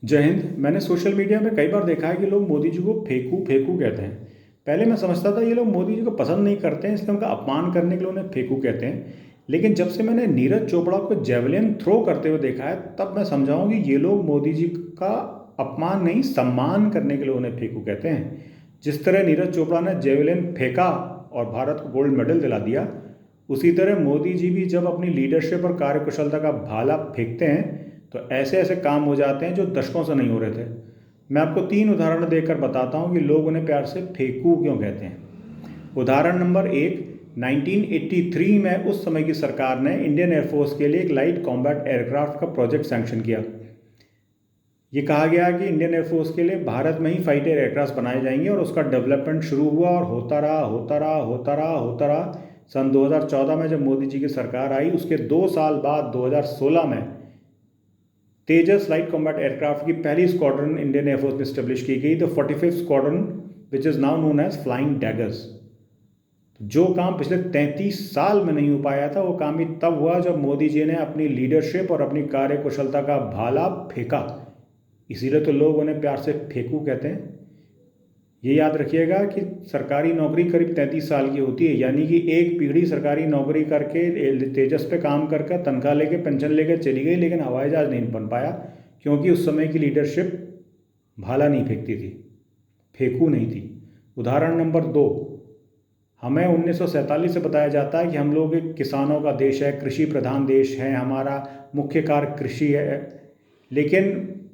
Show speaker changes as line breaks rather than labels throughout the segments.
जय हिंद। मैंने social media में कई बार देखा है कि लोग मोदी जी को फेंकू फेंकू कहते हैं। पहले मैं समझता था ये लोग मोदी जी को पसंद नहीं करते हैं, इसलिए उनका अपमान करने के लिए उन्हें फेंकू कहते हैं। लेकिन जब से मैंने नीरज चोपड़ा को जेवलिन थ्रो करते हुए देखा है, तब मैं समझा हूं कि ये लोग मोदी जी का अपमान नहीं, सम्मान करने के लिए उन्हें फेंकू कहते हैं। जिस तरह नीरज चोपड़ा ने जेवलिन फेंका और भारत को गोल्ड मेडल दिला दिया, उसी तरह मोदी जी भी जब अपनी लीडरशिप और कार्यकुशलता का भाला फेंकते हैं तो ऐसे ऐसे काम हो जाते हैं जो दशकों से नहीं हो रहे थे। मैं आपको 3 उदाहरण देकर बताता हूँ कि लोग उन्हें प्यार से फेंकू क्यों कहते हैं। उदाहरण नंबर 1, 1983 में उस समय की सरकार ने इंडियन एयरफोर्स के लिए एक लाइट कॉम्बैट एयरक्राफ्ट का प्रोजेक्ट सैंक्शन किया। ये कहा गया कि इंडियन एयरफोर्स के लिए भारत में ही फाइटर एयरक्राफ्ट बनाए जाएंगे और उसका डेवलपमेंट शुरू हुआ और होता रहा। सन 2014 में जब मोदी जी की सरकार आई, उसके 2 साल बाद 2016 में तेजस लाइट कॉम्बैट एयरक्राफ्ट की पहली स्क्वाड्रन इंडियन एयरफोर्स में स्टेब्लिश की गई, the 45th squadron, which is now known as flying daggers. जो काम पिछले 33 साल में नहीं हो पाया था, वो काम ही तब हुआ जब मोदी जी ने अपनी लीडरशिप और अपनी कार्यकुशलता का भाला फेंका। इसीलिए तो लोग उन्हें प्यार से फेंकू कहते हैं। ये याद रखिएगा कि सरकारी नौकरी करीब 33 साल की होती है, यानी कि एक पीढ़ी सरकारी नौकरी करके तेजस पे काम करके तनख्वाह लेके पेंशन लेके चली गई, लेकिन हवाई जहाज नहीं बन पाया, क्योंकि उस समय की लीडरशिप भाला नहीं फेंकती थी, फेंकू नहीं थी। उदाहरण नंबर 2, हमें 1947 से बताया जाता है कि हम लोग एक किसानों का देश है, कृषि प्रधान देश है, हमारा मुख्य कार्य कृषि है। लेकिन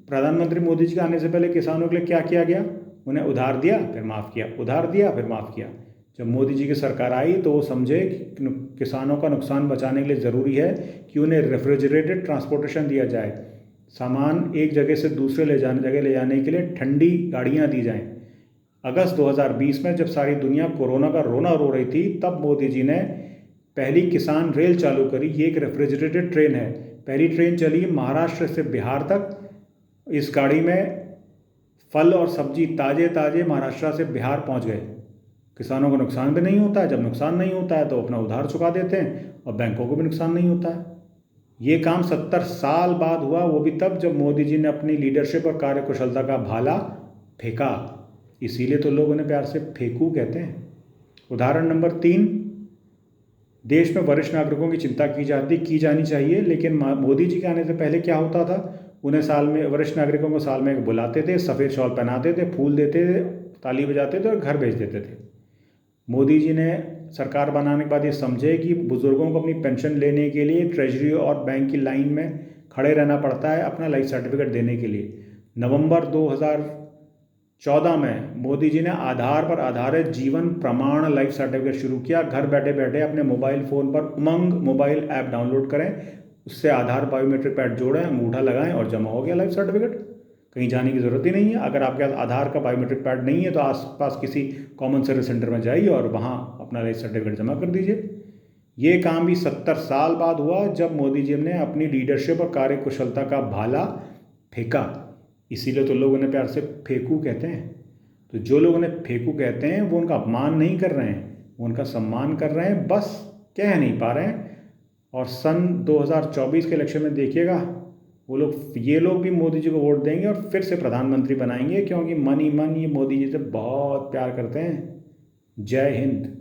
प्रधानमंत्री मोदी जी के आने से पहले किसानों के लिए क्या किया गया? उन्हें उधार दिया फिर माफ़ किया, उधार दिया फिर माफ़ किया। जब मोदी जी की सरकार आई तो वो समझे कि किसानों का नुकसान बचाने के लिए ज़रूरी है कि उन्हें रेफ्रिजरेटेड ट्रांसपोर्टेशन दिया जाए, सामान एक जगह से दूसरे जगह ले जाने के लिए ठंडी गाड़ियाँ दी जाएँ। अगस्त 2020 में जब सारी दुनिया कोरोना का रोना रो रही थी, तब मोदी जी ने पहली किसान रेल चालू करी। ये एक रेफ्रिजरेटेड ट्रेन है, पहली ट्रेन चली महाराष्ट्र से बिहार तक। इस गाड़ी में फल और सब्जी ताज़े ताज़े महाराष्ट्र से बिहार पहुंच गए। किसानों को नुकसान भी नहीं होता है। जब नुकसान नहीं होता है तो अपना उधार चुका देते हैं और बैंकों को भी नुकसान नहीं होता है। ये काम 70 साल बाद हुआ, वो भी तब जब मोदी जी ने अपनी लीडरशिप और कार्यकुशलता का भाला फेंका। इसीलिए तो लोग उन्हें प्यार से फेंकू कहते हैं। उदाहरण नंबर 3, देश में वरिष्ठ नागरिकों की चिंता की जानी चाहिए, लेकिन मोदी जी के आने से पहले क्या होता था? उन्हें साल में, वरिष्ठ नागरिकों को साल में बुलाते थे, सफ़ेद शॉल पहनाते थे, फूल देते थे, ताली बजाते थे और घर भेज देते थे। मोदी जी ने सरकार बनाने के बाद ये समझे कि बुज़ुर्गों को अपनी पेंशन लेने के लिए ट्रेजरी और बैंक की लाइन में खड़े रहना पड़ता है अपना लाइफ सर्टिफिकेट देने के लिए। नवंबर 2014 में मोदी जी ने आधार पर आधारित जीवन प्रमाण लाइफ सर्टिफिकेट शुरू किया। घर बैठे बैठे अपने मोबाइल फ़ोन पर उमंग मोबाइल ऐप डाउनलोड करें, उससे आधार बायोमेट्रिक पैड जोड़ें, अंगूठा लगाएं और जमा हो गया लाइफ सर्टिफिकेट। कहीं जाने की ज़रूरत ही नहीं है। अगर आपके पास आधार का बायोमेट्रिक पैड नहीं है तो आसपास किसी कॉमन सर्विस सेंटर में जाइए और वहाँ अपना लाइफ सर्टिफिकेट जमा कर दीजिए। ये काम भी 70 साल बाद हुआ, जब मोदी जी ने अपनी लीडरशिप और कार्यकुशलता का भाला फेंका। इसीलिए तो लोग उन्हें प्यार से फेंकू कहते हैं। तो जो लोग उन्हें फेंकू कहते हैं वो उनका अपमान नहीं कर रहे हैं, वो उनका सम्मान कर रहे हैं, बस कह नहीं पा रहे हैं। और सन 2024 के इलेक्शन में देखिएगा, ये लोग भी मोदी जी को वोट देंगे और फिर से प्रधानमंत्री बनाएंगे, क्योंकि मन ही मन ये मोदी जी से बहुत प्यार करते हैं। जय हिंद।